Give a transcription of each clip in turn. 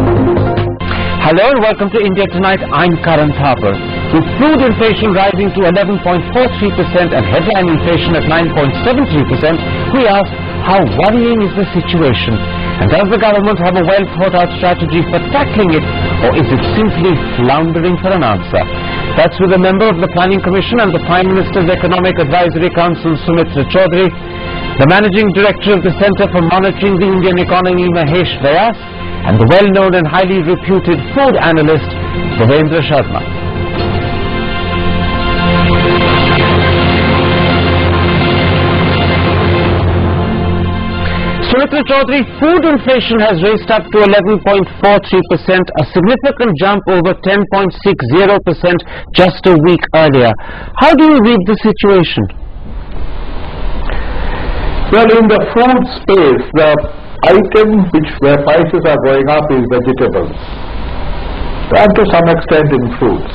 Hello and welcome to India Tonight. I'm Karan Thapar. With food inflation rising to 11.43% and headline inflation at 9.73%, we ask, how worrying is the situation? And does the government have a well-thought-out strategy for tackling it, or is it simply floundering for an answer? That's with a member of the Planning Commission and the Prime Minister's Economic Advisory Council, Sumitra Chaudhary, the Managing Director of the Centre for Monitoring the Indian Economy, Mahesh Vyas, and the well-known and highly reputed food analyst, Devinder Sharma. Sumitra Chaudhary, food inflation has raced up to 11.43%, a significant jump over 10.60% just a week earlier. How do you read the situation? Well, in the food space, the item where prices are going up is vegetables, and to some extent in fruits.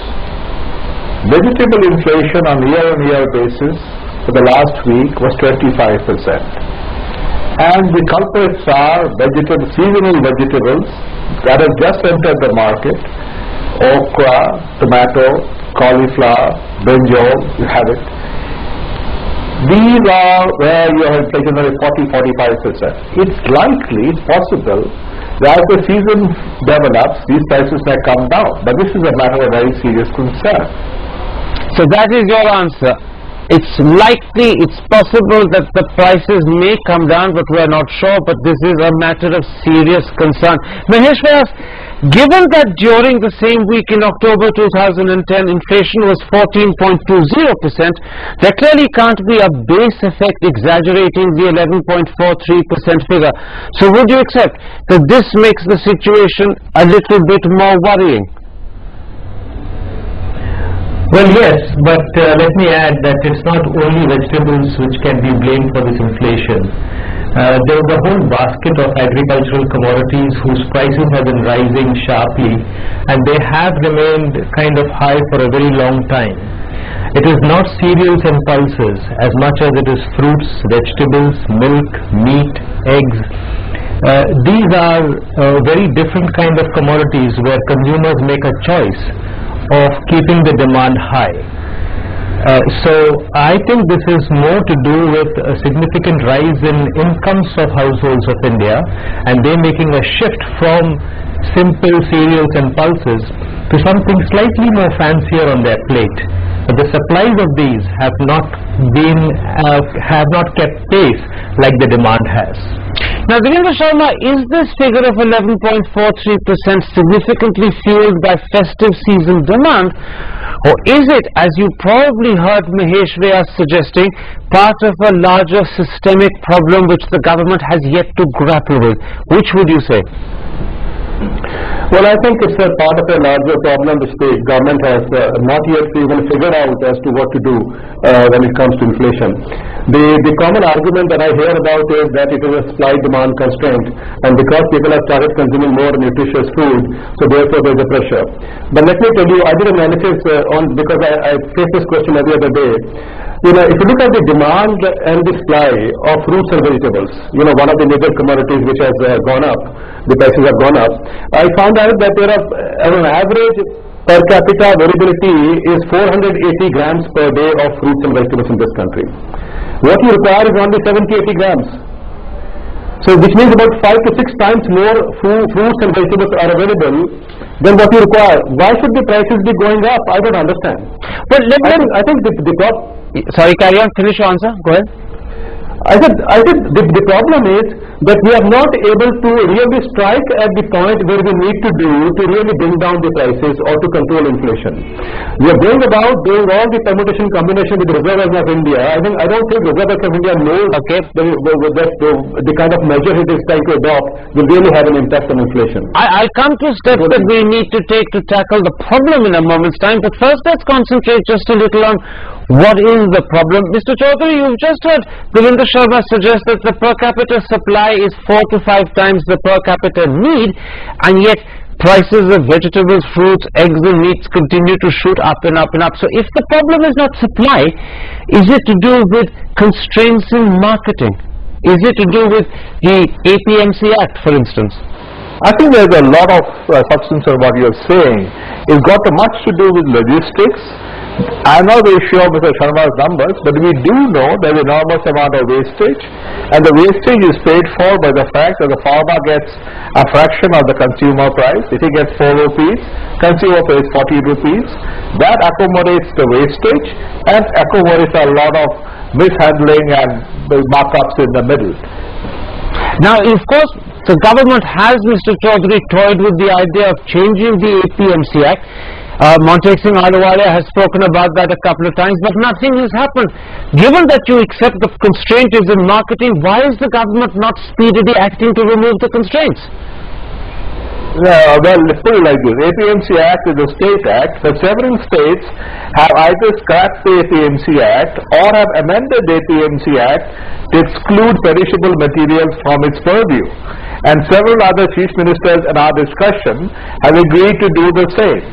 Vegetable inflation on year-on-year basis for the last week was 25%. And the culprits are seasonal vegetables that have just entered the market: okra, tomato, cauliflower, brinjal, you have it. These are where you have taken away 40-45%. It's likely, it's possible, that as the season develops, these prices may come down. But this is a matter of very serious concern. So that is your answer. It's likely, it's possible that the prices may come down, but we are not sure. But this is a matter of serious concern. Mahesh Vyas, given that during the same week in October 2010, inflation was 14.20%, there clearly can't be a base effect exaggerating the 11.43% figure. So would you accept that this makes the situation a little bit more worrying? Well, yes, but let me add that it's not only vegetables which can be blamed for this inflation. There is a whole basket of agricultural commodities whose prices have been rising sharply, and they have remained kind of high for a very long time. It is not cereals and pulses as much as it is fruits, vegetables, milk, meat, eggs. These are very different kind of commodities where consumers make a choice of keeping the demand high. So I think this is more to do with a significant rise in incomes of households of India, and they making a shift from simple cereals and pulses to something slightly more fancier on their plate. But the supplies of these have not kept pace like the demand has. Now, Devinder Sharma, is this figure of 11.43% significantly fueled by festive season demand, or is it, as you probably heard Mahesh Vyas suggesting, part of a larger systemic problem which the government has yet to grapple with? Which would you say? Well, I think it's a part of a larger problem which the government has not yet even figured out as to what to do when it comes to inflation. The common argument that I hear about is that it is a supply-demand constraint, and because people have started consuming more nutritious food, so therefore there is a pressure. But let me tell you, I did analysis because I faced this question every other day. You know, if you look at the demand and the supply of fruits and vegetables, you know, one of the major commodities which has gone up, the prices have gone up, I found out that there are, on average, per capita variability is 480 grams per day of fruits and vegetables in this country. What you require is only 70-80 grams. So which means about 5 to 6 times more fruits and vegetables are available than what you require. Why should the prices be going up? I don't understand. Well, I think the sorry, carry on. Finish your answer. Go ahead. I said the problem is that we are not able to really strike at the point where we need to do to really bring down the prices or to control inflation. We are going about doing all the permutation combination with the Reserve Bank of India. I don't think Reserve Bank of India knows the kind of measure it is trying to adopt will really have an impact on inflation. I'll come to steps that we need to take to tackle the problem in a moment's time, but first let's concentrate just a little on what is the problem. Mr. Chaudhary, you've just heard Devinder Sharma suggest that the per capita supply is 4 to 5 times the per capita need, and yet prices of vegetables, fruits, eggs and meats continue to shoot up and up and up. So if the problem is not supply, is it to do with constraints in marketing? Is it to do with the APMC Act, for instance? I think there's a lot of substance of what you're saying. It's got much to do with logistics. I'm not very sure of Mr. Sharma's numbers, but we do know there's an enormous amount of wastage, and the wastage is paid for by the fact that the farmer gets a fraction of the consumer price. If he gets 4 rupees, consumer pays 40 rupees. That accommodates the wastage and accommodates a lot of mishandling and markups in the middle. Now, of course, the government has, Mr. Chaudhary, toyed with the idea of changing the APMC Act. Montek Singh Ahluwalia has spoken about that a couple of times, but nothing has happened. Given that you accept the constraint is in marketing, why is the government not speedily acting to remove the constraints? Well, let's put it like this. APMC Act is a state act, but several states have either scrapped the APMC Act or have amended the APMC Act to exclude perishable materials from its purview. And several other chief ministers in our discussion have agreed to do the same.